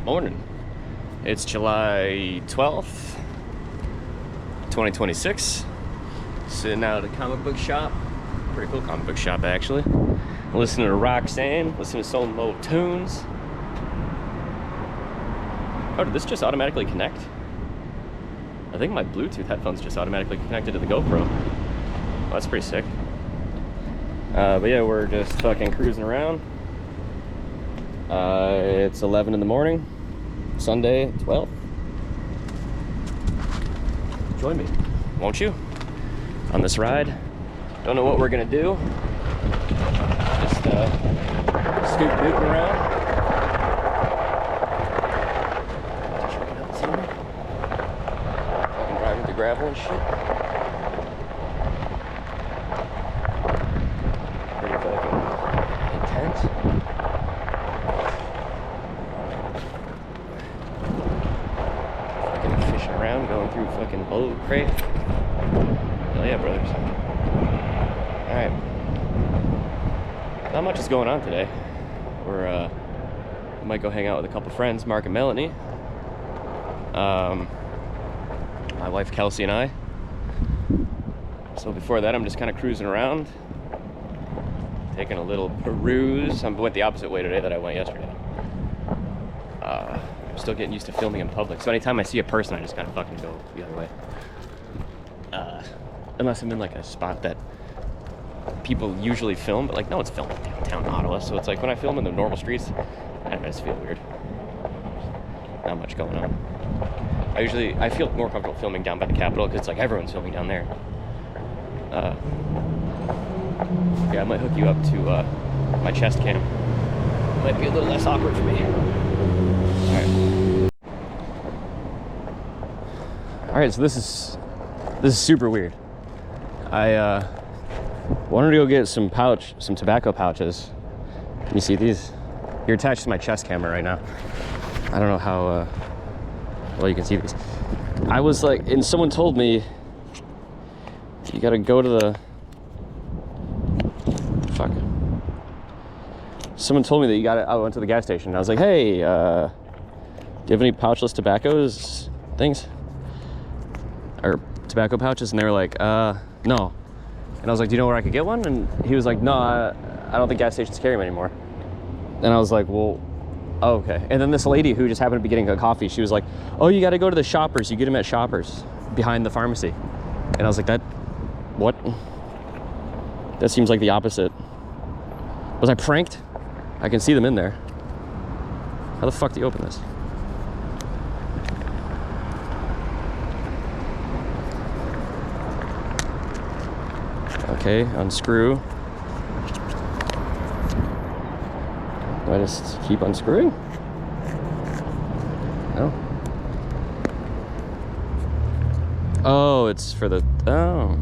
Morning. It's July 12th, 2026. Sitting out at a comic book shop. Pretty cool comic book shop, actually. Listening to Roxanne, listening to some old tunes. Oh, did this just automatically connect? I think my Bluetooth headphones just automatically connected to the GoPro. Oh, that's pretty sick. But yeah, we're just fucking cruising around. It's 11 in the morning, Sunday, 12th. Join me, won't you, on this ride? Don't know what we're gonna do. Just scoot booting around. Fucking driving through gravel and shit. Pretty fucking intense. Fucking fishing around, going through fucking boat crate. Hell yeah, brothers. Alright. Not much is going on today. We might go hang out with a couple friends, Mark and Melanie. My wife Kelsey and I. So before that, I'm just kind of cruising around, taking a little peruse. I went the opposite way today that I went yesterday. I'm still getting used to filming in public, so anytime I see a person, I just kind of fucking go the other way. Unless I'm in like a spot that people usually film, but like no one's filming downtown Ottawa, so it's like when I film in the normal streets, I just feel weird. Not much going on. I feel more comfortable filming down by the Capitol because it's like everyone's filming down there. Yeah, I might hook you up to my chest cam. Might be a little less awkward for me. All right, so this is super weird. I wanted to go get some tobacco pouches. You see these? You're attached to my chest camera right now. I don't know how well you can see these. I was like, and someone told me you gotta go to the fuck. Someone told me that I went to the gas station. And I was like, hey, do you have any pouchless tobaccos things? Or tobacco pouches? And they were like, no. And I was like, do you know where I could get one? And he was like, no, I don't think gas stations carry them anymore. And I was like, well, oh, okay. And then this lady who just happened to be getting a coffee, she was like, oh, you got to go to the Shoppers. You get them at Shoppers behind the pharmacy. And I was like, what? That seems like the opposite. Was I pranked? I can see them in there. How the fuck do you open this? Okay, unscrew. Do I just keep unscrewing? No. Oh, it's for the, oh.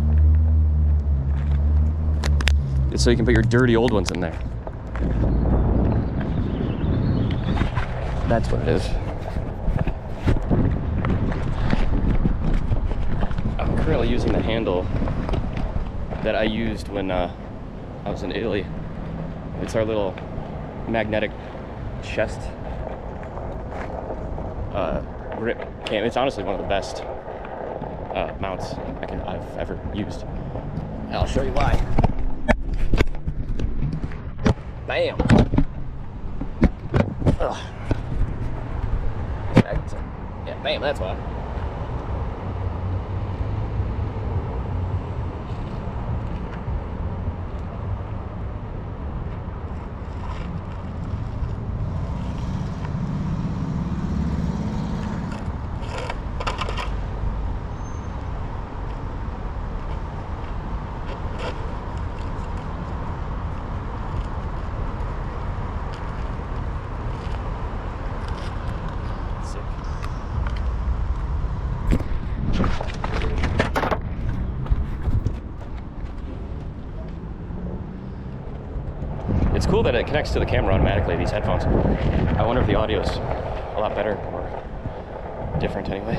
It's so you can put your dirty old ones in there. That's what it is. I'm currently using the handle that I used when I was in Italy. It's our little magnetic chest grip cam. It's honestly one of the best mounts I've ever used. And I'll show you why. Bam! Ugh. Yeah, bam, that's why. It's cool that it connects to the camera automatically, these headphones. I wonder if the audio's a lot better or different anyway.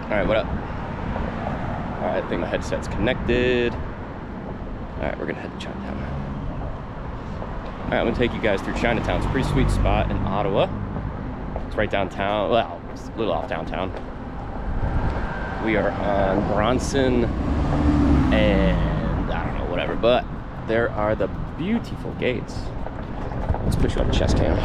Alright, what up? Alright, I think my headset's connected. Alright, we're gonna head to Chinatown. right, I'm gonna take you guys through Chinatown. It's a pretty sweet spot in Ottawa. It's right downtown. Well, it's a little off downtown. We are on Bronson and I don't know, whatever, but there are the beautiful gates. Let's put you on the chest cam.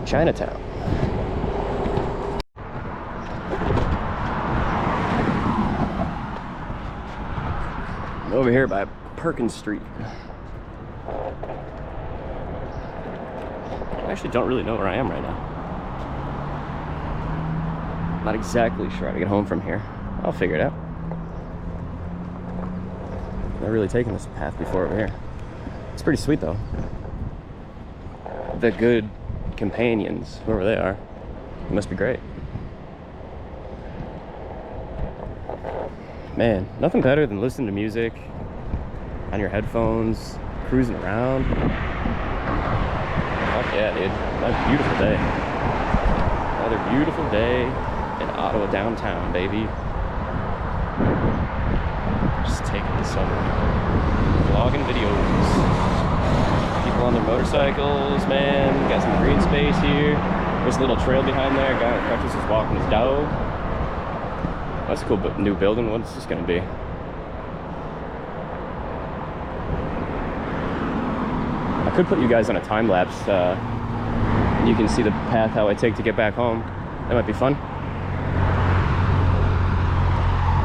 Chinatown. I'm over here by Perkins Street. I actually don't really know where I am right now. Not exactly sure how to get home from here. I'll figure it out. I've never really taken this path before over here. It's pretty sweet though. The good companions, whoever they are, it must be great. Man, nothing better than listening to music on your headphones, cruising around. Fuck yeah, dude. Another beautiful day. Another beautiful day in Ottawa downtown, baby. Just taking some vlogging videos. People on their motorcycles, man. Got some green space here. There's a little trail behind there. Guy in crutches is walking his dog. That's a cool new building. What's this gonna be? I could put you guys on a time lapse. And you can see the path how I take to get back home. That might be fun.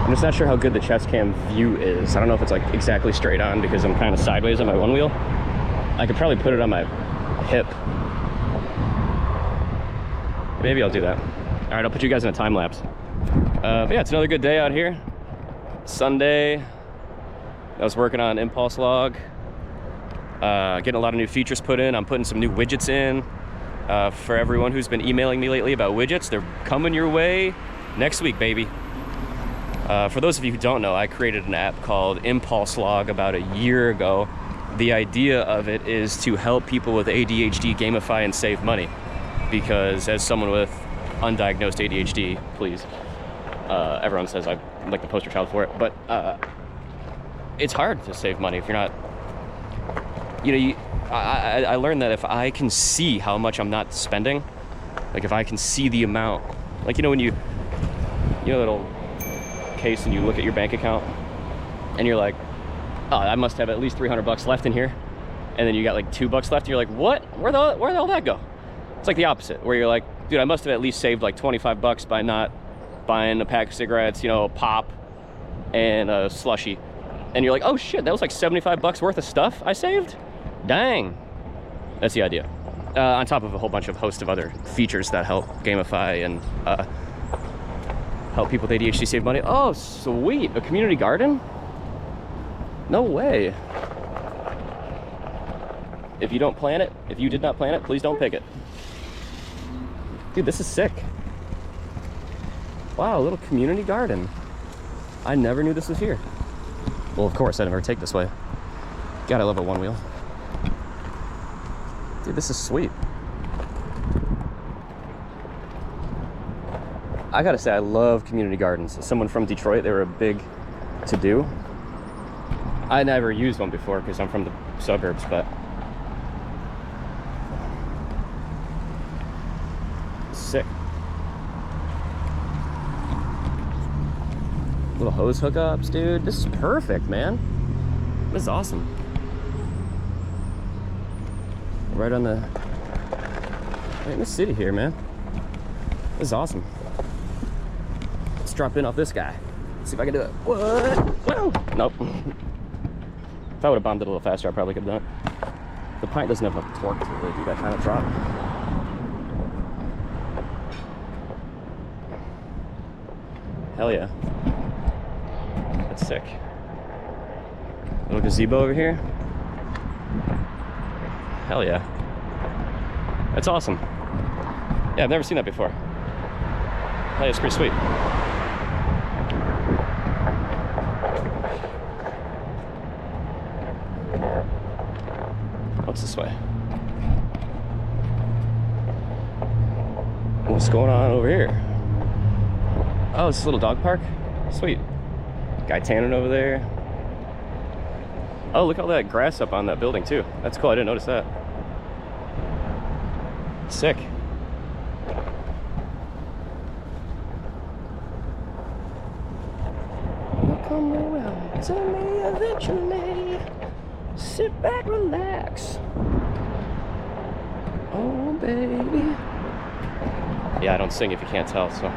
I'm just not sure how good the chest cam view is. I don't know if it's like exactly straight on because I'm kind of sideways on my one wheel. I could probably put it on my hip. Maybe I'll do that. All right, I'll put you guys in a time lapse. But yeah, it's another good day out here. Sunday. I was working on Impulse Log. Getting a lot of new features put in. I'm putting some new widgets in. For everyone who's been emailing me lately about widgets, they're coming your way next week, baby. For those of you who don't know, I created an app called Impulse Log about a year ago. The idea of it is to help people with ADHD gamify and save money. Because as someone with undiagnosed ADHD, please, everyone says I'm like the poster child for it, but it's hard to save money if you're not, I learned that if I can see how much I'm not spending, like if I can see the amount, like when you little case and you look at your bank account and you're like, oh, I must have at least $300 left in here, and then you got like $2 left and you're like, what? Where'd all that go? It's like the opposite, where you're like, dude, I must have at least saved like $25 by not buying a pack of cigarettes, pop and a slushie. And you're like, oh shit, that was like $75 worth of stuff I saved? Dang. That's the idea. On top of a whole bunch of host of other features that help gamify and help people with ADHD save money. Oh, sweet, a community garden? No way. If you don't plant it, if you did not plant it, please don't pick it. Dude, this is sick. Wow, a little community garden. I never knew this was here. Well, of course, I never take this way. God, I love a one wheel. Dude, this is sweet. I gotta say, I love community gardens. As someone from Detroit, they were a big to-do. I never used one before because I'm from the suburbs, but sick. Little hose hookups, dude. This is perfect, man. This is awesome. Right in the city here, man. This is awesome. Let's drop in off this guy. See if I can do it. What? Whoa! Nope. If I would have bombed it a little faster, I probably could have done it. The Pint doesn't have enough torque to really do that kind of drop. Hell yeah. That's sick. Little gazebo over here. Hell yeah. That's awesome. Yeah, I've never seen that before. Hell yeah, it's pretty sweet. What's this way? What's going on over here? Oh, it's this little dog park? Sweet. Guy tanning over there. Oh, look at all that grass up on that building too. That's cool, I didn't notice that. Sick. You'll come around to me eventually. Sit back, relax. Oh, baby. Yeah, I don't sing if you can't tell, so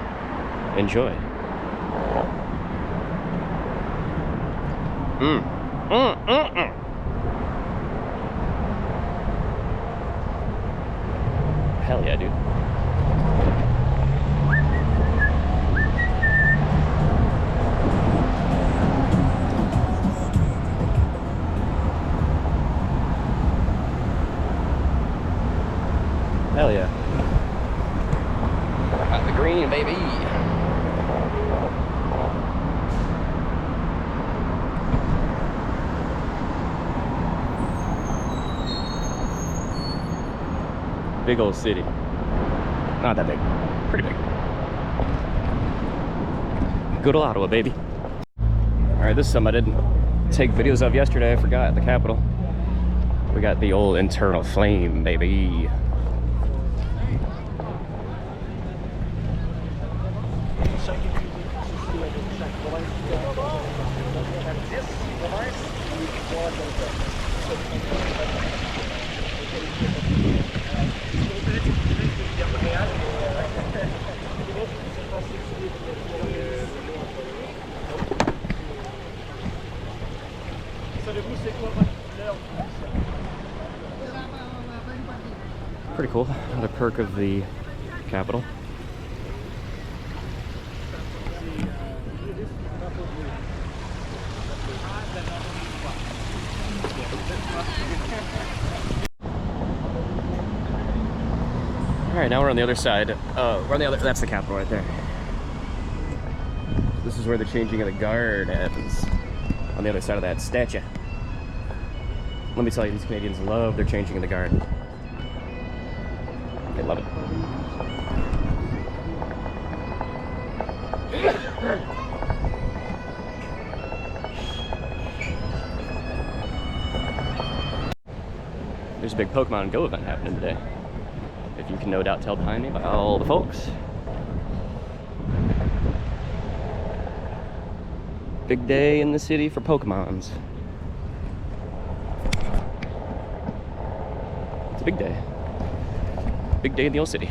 enjoy. Hell yeah, dude. Hell yeah. Got the green, baby. Big old city. Not that big. Pretty big. Good old Ottawa, baby. Alright, this is something I didn't take videos of yesterday. I forgot, the Capitol. We got the old internal flame, baby. Pretty cool. Another perk of the Capitol. All right, now we're on the other side. We're on the other. That's the Capitol right there. This is where the changing of the guard happens. On the other side of that statue. Let me tell you, these Canadians love their changing of the guard. They love it. There's a big Pokemon Go event happening today. If you can no doubt tell behind me by all the folks. Big day in the city for Pokemons. It's a big day. Big day in the old city.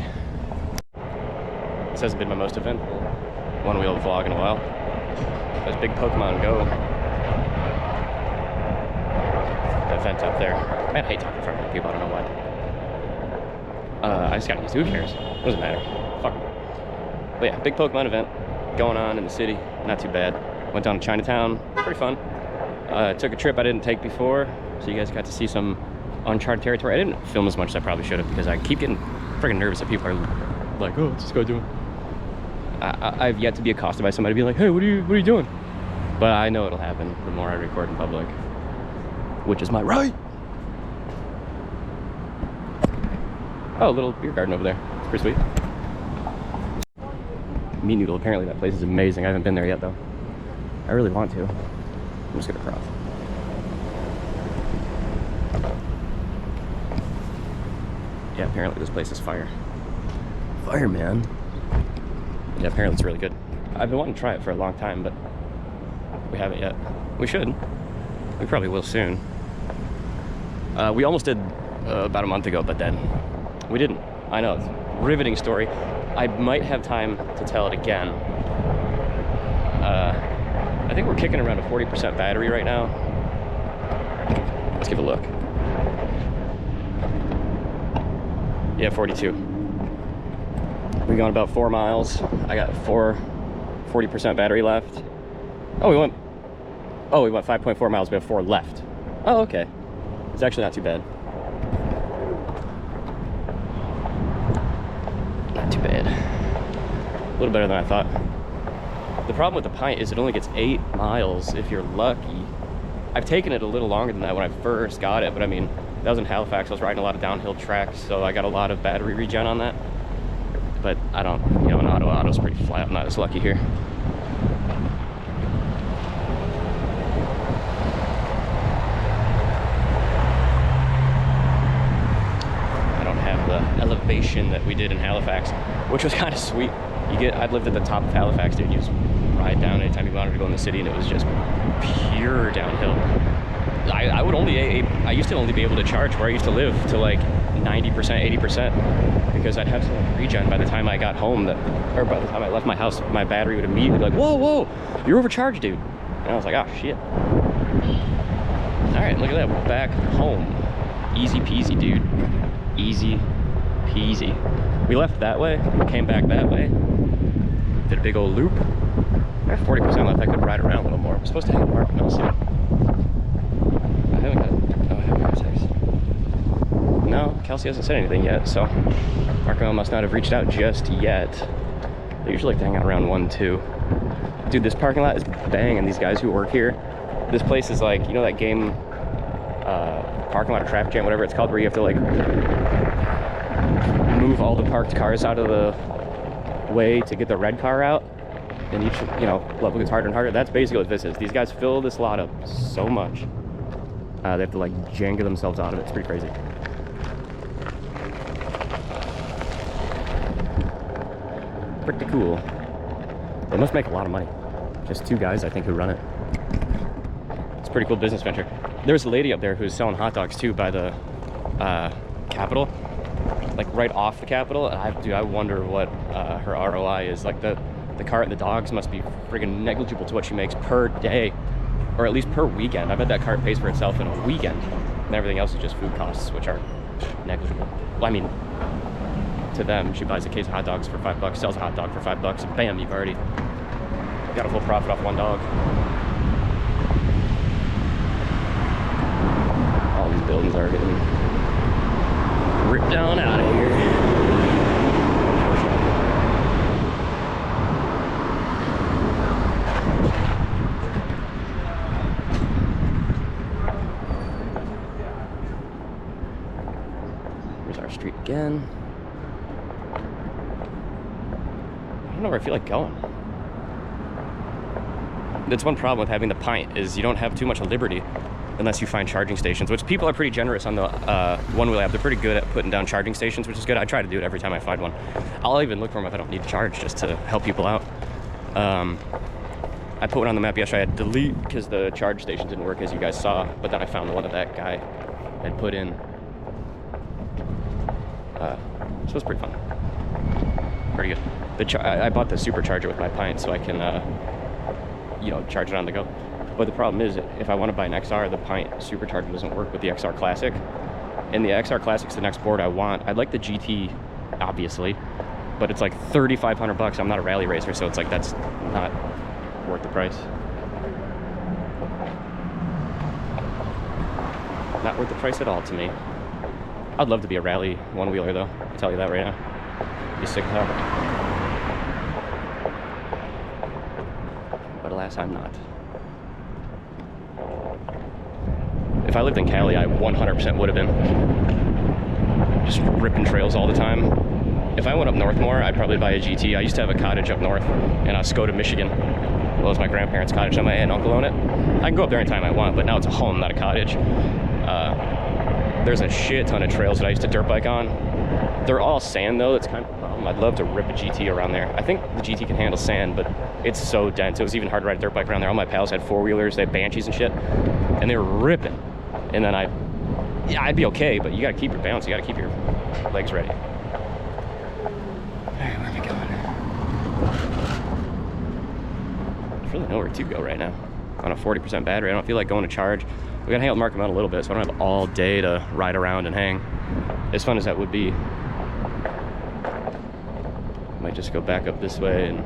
This hasn't been my most eventful one-wheel vlog in a while. There's big Pokemon Go event up there. Man, I hate talking in front of people, I don't know why. I just gotta use, who cares? Doesn't matter. Fuck. But yeah, big Pokemon event going on in the city. Not too bad. Went down to Chinatown. Pretty fun. Took a trip I didn't take before, so you guys got to see some uncharted territory. I didn't film as much as I probably should have because I keep getting freaking nervous that people are like, oh, what's this guy doing? I've yet to be accosted by somebody being like, hey, what are you doing? But I know it'll happen the more I record in public, which is my right. Oh, a little beer garden over there. It's pretty sweet. Meat Noodle, apparently that place is amazing. I haven't been there yet though. I really want to. I'm just gonna cross. Yeah, apparently this place is fire. Fire, man. Yeah, apparently it's really good. I've been wanting to try it for a long time, but we haven't yet. We should. We probably will soon. We almost did about a month ago, but then we didn't. I know, it's a riveting story. I might have time to tell it again. I think we're kicking around a 40% battery right now. Let's give a look. Yeah, 42. We've gone about 4 miles. I got 40% battery left. Oh, we went 5.4 miles. We have 4 left. Oh, okay. It's actually not too bad. Not too bad. A little better than I thought. The problem with the Pint is it only gets 8 miles if you're lucky. I've taken it a little longer than that when I first got it, but I mean, That was in Halifax. I was riding a lot of downhill tracks, so I got a lot of battery regen on that. But I don't, you know, in Ottawa, Ottawa's pretty flat. I'm not as lucky here. I don't have the elevation that we did in Halifax, which was kind of sweet. I'd lived at the top of Halifax, dude. You just ride down anytime you wanted to go in the city, and it was just pure downhill. I used to only be able to charge where I used to live to like 90%, 80%, because I'd have so much regen by the time I got home or by the time I left my house, my battery would immediately be like, whoa, you're overcharged, dude. And I was like, oh shit. All right, look at that, we're back home. Easy peasy, dude. Easy peasy. We left that way, came back that way, did a big old loop. I have 40% left. I could ride around a little more. I'm supposed to hit the parking lot soon. I haven't got a text. No, Kelsey hasn't said anything yet, so parking lot must not have reached out just yet. They usually like to hang out around 1, 2. Dude, this parking lot is banging. These guys who work here. This place is like, you know that game, parking lot or traffic jam, whatever it's called, where you have to like move all the parked cars out of the way to get the red car out, and each, you know, level gets harder and harder. That's basically what this is. These guys fill this lot up so much, they have to like Jenga themselves out of it. It's pretty crazy. Pretty cool. They must make a lot of money. Just 2 guys, I think, who run it. It's a pretty cool business venture. There's a lady up there who's selling hot dogs too by the Capitol, like right off the Capitol. And I wonder what her ROI is. Like the cart and the dogs must be friggin' negligible to what she makes per day, or at least per weekend. I bet that cart pays for itself in a weekend, and everything else is just food costs, which are negligible. Well, I mean, to them, she buys a case of hot dogs for $5, sells a hot dog for $5, and bam, you've already got a full profit off 1 dog. All these buildings are getting ripped down out of here. Here's our street again. I don't know where I feel like going. That's one problem with having the Pint, is you don't have too much liberty unless you find charging stations, which people are pretty generous on the one-wheel app. They're pretty good at putting down charging stations, which is good. I try to do it every time I find one. I'll even look for them if I don't need to charge, just to help people out. I put one on the map yesterday. I had to delete because the charge station didn't work, as you guys saw, but then I found the one that guy had put in. So it was pretty fun. Pretty good. I bought the supercharger with my Pint so I can you know, charge it on the go. But the problem is, if I want to buy an XR, the Pint supercharger doesn't work with the XR Classic. And the XR Classic's the next board I want. I'd like the GT, obviously, but it's like $3,500. I'm not a rally racer, so it's like that's not worth the price. Not worth the price at all to me. I'd love to be a rally one-wheeler, though. I'll tell you that right now. Be sick of that. But alas, I'm not. If I lived in Cali, I 100% would have been. Just ripping trails all the time. If I went up north more, I'd probably buy a GT. I used to have a cottage up north in Oscoda, Michigan. Well, it was my grandparents' cottage, and my aunt and uncle own it. I can go up there anytime I want, but now it's a home, not a cottage. There's a shit ton of trails that I used to dirt bike on. They're all sand, though. That's kind of a problem. I'd love to rip a GT around there. I think the GT can handle sand, but it's so dense. It was even hard to ride a dirt bike around there. All my pals had four-wheelers. They had Banshees and shit, and they were ripping. And then I'd be okay, but you gotta keep your balance. You gotta keep your legs ready. All right, where am I going? There's really nowhere to go right now. On a 40% battery, I don't feel like going to charge. We gotta hang out with Markham out a little bit, so I don't have all day to ride around and hang. As fun as that would be. Might just go back up this way, and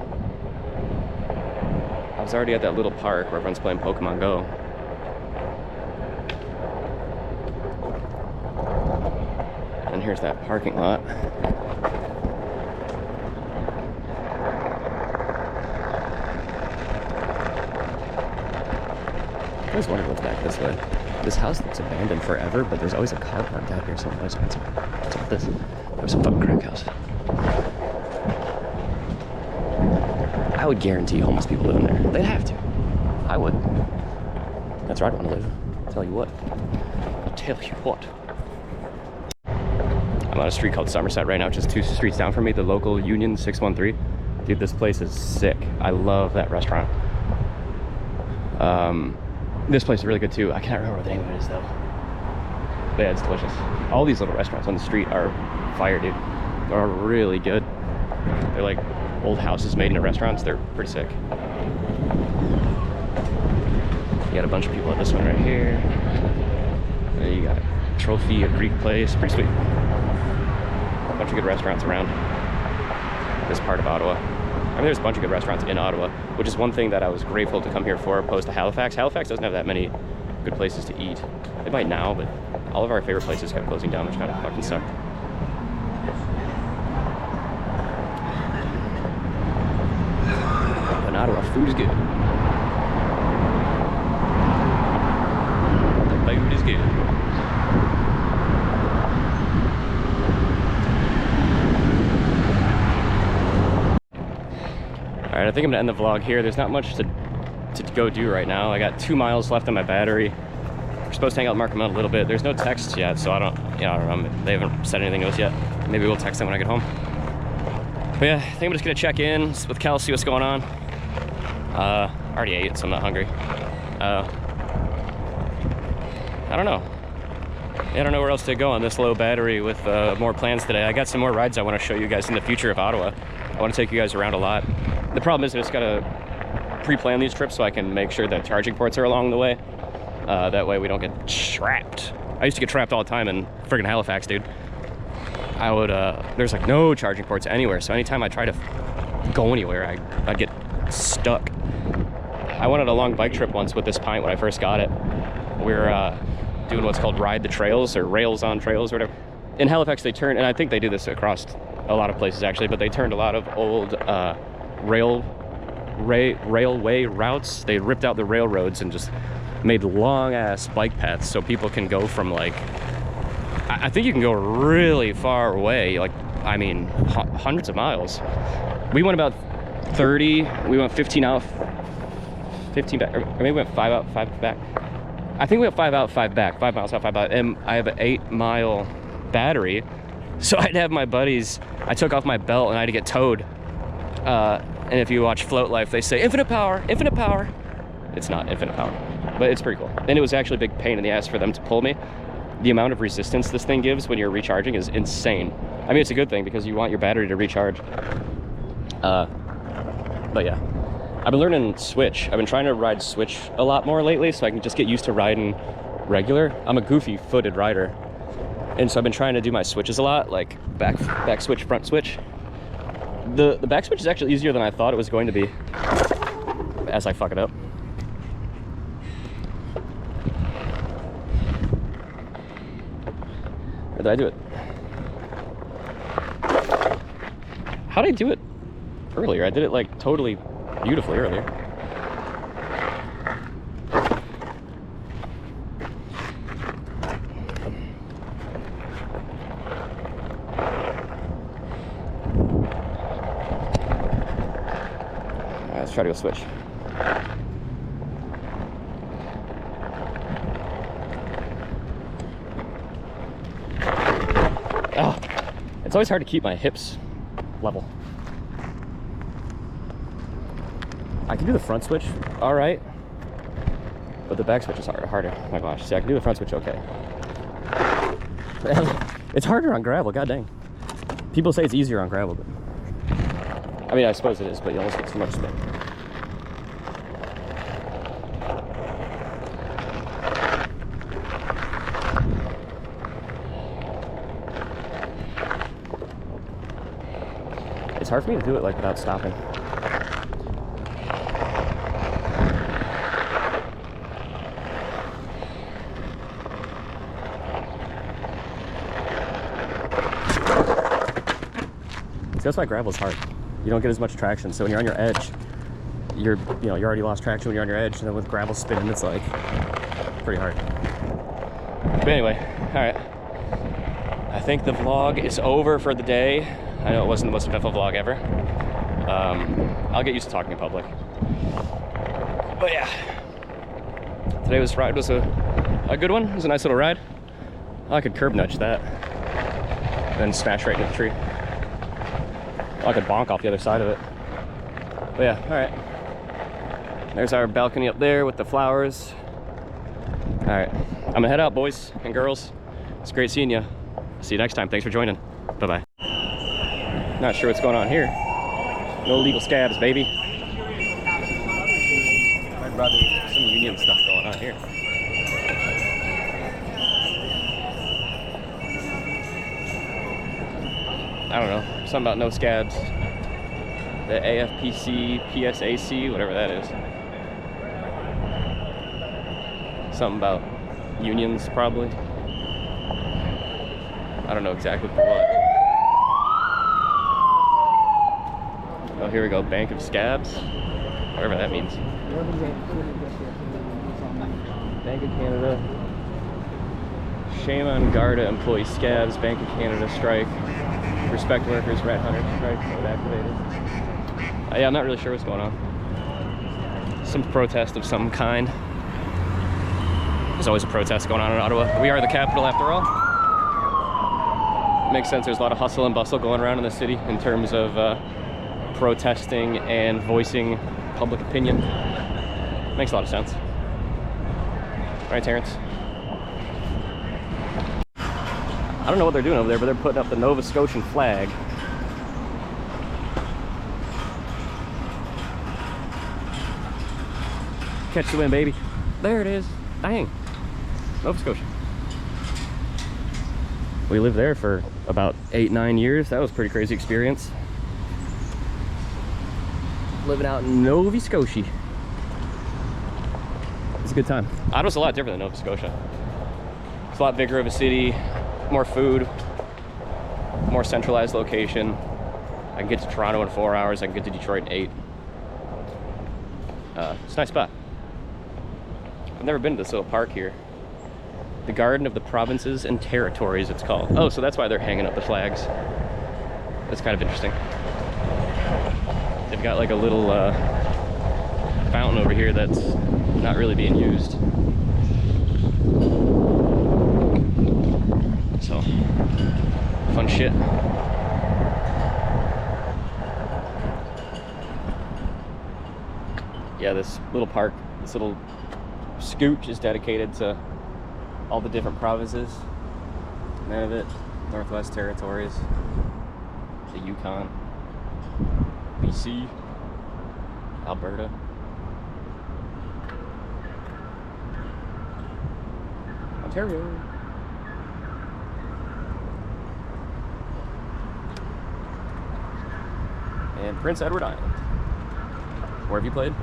I was already at that little park where everyone's playing Pokemon Go. And here's that parking lot. I always wondered what's back this way. This house looks abandoned forever, but there's always a car parked out here somewhere. What's up with this? There's some fucking crack house. I would guarantee homeless people live in there. They'd have to. I would. That's where I'd want to live. I'll tell you what. I'll tell you what. I'm on a street called Somerset right now, just 2 streets down from me, the local Union 613. Dude, this place is sick. I love that restaurant. This place is really good too. I can't remember what the name of it is though. But yeah, it's delicious. All these little restaurants on the street are fire, dude. They're really good. They're like old houses made into restaurants. They're pretty sick. You got a bunch of people at this one right here. And you got Trophy, a Greek place. Pretty sweet. A bunch of good restaurants around this part of Ottawa. I mean, there's a bunch of good restaurants in Ottawa, which is one thing that I was grateful to come here for, opposed to Halifax. Halifax doesn't have that many good places to eat. They might now, but all of our favorite places kept closing down, which kind of fucking sucked. But in Ottawa, food is good. The food is good. All right, I think I'm gonna end the vlog here. There's not much to go do right now. I got 2 miles left on my battery. We're supposed to hang out with Mark a little bit. There's no texts yet, so I don't know. They haven't said anything to us yet. Maybe we'll text them when I get home. But yeah, I think I'm just gonna check in with Kel, see what's going on. I already ate, so I'm not hungry. I don't know. I don't know where else to go on this low battery with more plans today. I got some more rides I want to show you guys in the future of Ottawa. I want to take you guys around a lot. The problem is I just gotta pre-plan these trips so I can make sure that charging ports are along the way. That way we don't get trapped. I used to get trapped all the time in friggin' Halifax, dude. I would, there's like no charging ports anywhere, so anytime I try to go anywhere, I'd get stuck. I went on a long bike trip once with this Pint when I first got it. We're doing what's called Ride the Trails, or Rails on Trails, or whatever. In Halifax, they turn, and I think they do this across a lot of places actually, but they turned a lot of old railway routes. They ripped out the railroads and just made long ass bike paths so people can go from like, I think you can go really far away, like, I mean, hundreds of miles. We went about 30, we went 15 out, 15 back, or maybe we went 5 out, 5 back. I think we went 5 out, 5 back, 5 miles out, 5 back, and I have an 8-mile battery. So I'd have my buddies, I took off my belt and I had to get towed. And if you watch Float Life, they say, infinite power, infinite power. It's not infinite power, but it's pretty cool. And it was actually a big pain in the ass for them to pull me. The amount of resistance this thing gives when you're recharging is insane. I mean, it's a good thing because you want your battery to recharge. But yeah, I've been learning Switch. I've been trying to ride Switch a lot more lately so I can just get used to riding regular. I'm a goofy-footed rider. And so I've been trying to do my switches a lot, like back switch, front switch. The back switch is actually easier than I thought it was going to be, as I fuck it up. Or did I do it? How did I do it earlier? I did it like totally beautifully earlier. Let's try to go switch. Oh, it's always hard to keep my hips level. I can do the front switch all right, but the back switch is harder. Oh my gosh, see, I can do the front switch okay. It's harder on gravel, god dang. People say it's easier on gravel, but I mean, I suppose it is, but you almost get too much spin. It's hard for me to do it like without stopping. See, that's why gravel's hard. You don't get as much traction. So when you're on your edge, you already lost traction when you're on your edge, and then with gravel spinning, it's like pretty hard. But anyway, all right. I think the vlog is over for the day. I know it wasn't the most eventful vlog ever. I'll get used to talking in public. But yeah, today's ride was a good one. It was a nice little ride. I could curb nudge that, and then smash right into the tree. I could bonk off the other side of it. But yeah, all right. There's our balcony up there with the flowers. All right, I'm gonna head out, boys and girls. It's great seeing you. See you next time. Thanks for joining. Bye-bye. Not sure what's going on here. No illegal scabs, baby. My brother, some union stuff going on here. I don't know. Something about no scabs. The AFPC, PSAC, whatever that is. Something about unions, probably. I don't know exactly for what. Oh, here we go. Bank of Scabs. Whatever that means. Bank of Canada. Shame on Garda employee scabs. Bank of Canada strike. Respect workers. Rat hunter strike. Mode activated. Yeah, I'm not really sure what's going on. Some protest of some kind. There's always a protest going on in Ottawa. We are the capital after all. Makes sense. There's a lot of hustle and bustle going around in the city in terms of protesting and voicing public opinion. Makes a lot of sense. Right, Terrence? I don't know what they're doing over there, but they're putting up the Nova Scotian flag. Catch the wind, baby. There it is. Dang. Nova Scotia. We lived there for about 8-9 years. That was a pretty crazy experience. Living out in Nova Scotia. It's a good time. Ottawa's a lot different than Nova Scotia. It's a lot bigger of a city, more food, more centralized location. I can get to Toronto in 4 hours. I can get to Detroit in 8. It's a nice spot. I've never been to this little park here. The Garden of the Provinces and Territories, it's called. Oh, so that's why they're hanging up the flags. That's kind of interesting. They've got like a little fountain over here that's not really being used. So, fun shit. Yeah, this little park, this little scooch is dedicated to all the different provinces. Nunavut, Northwest Territories, the Yukon, BC, Alberta. Ontario. And Prince Edward Island. Where have you played?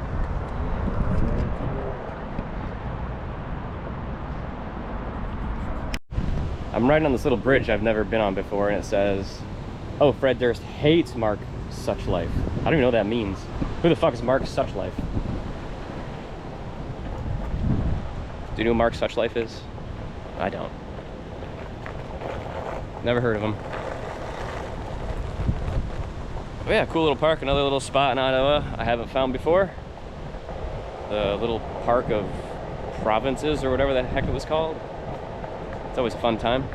I'm riding on this little bridge I've never been on before, and it says, oh, Fred Durst hates Mark Suchlife. I don't even know what that means. Who the fuck is Mark Suchlife? Do you know who Mark Suchlife is? I don't. Never heard of him. Oh yeah, cool little park, another little spot in Ottawa I haven't found before. The little park of provinces, or whatever the heck it was called. It's always a fun time.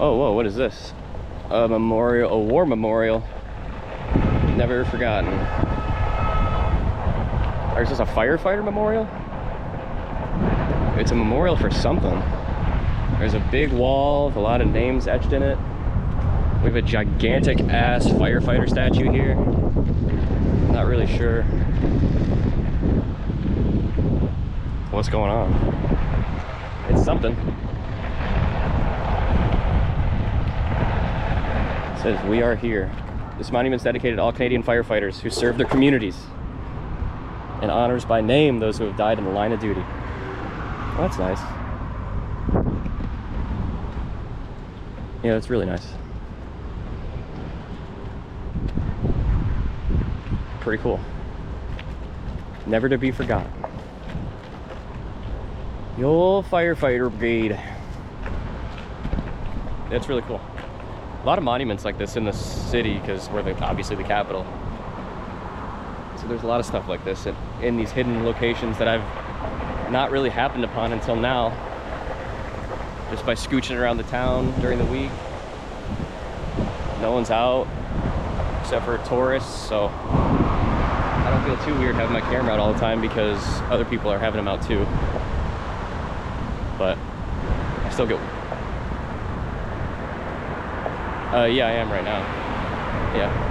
Oh, whoa, what is this? A memorial, a war memorial. Never forgotten. Or is this a firefighter memorial? It's a memorial for something. There's a big wall with a lot of names etched in it. We have a gigantic ass firefighter statue here. Not really sure what's going on. It's something. It says, "We are here." This monument is dedicated to all Canadian firefighters who serve their communities and honors by name those who have died in the line of duty. Well, that's nice. Yeah, it's really nice. Pretty cool. Never to be forgotten. The old firefighter brigade. That's really cool. A lot of monuments like this in the city because we're obviously the capital. So there's a lot of stuff like this in these hidden locations that I've not really happened upon until now. Just by scooching around the town during the week. No one's out except for tourists, so I don't feel too weird having my camera out all the time because other people are having them out too. But I still get... yeah, I am right now. Yeah.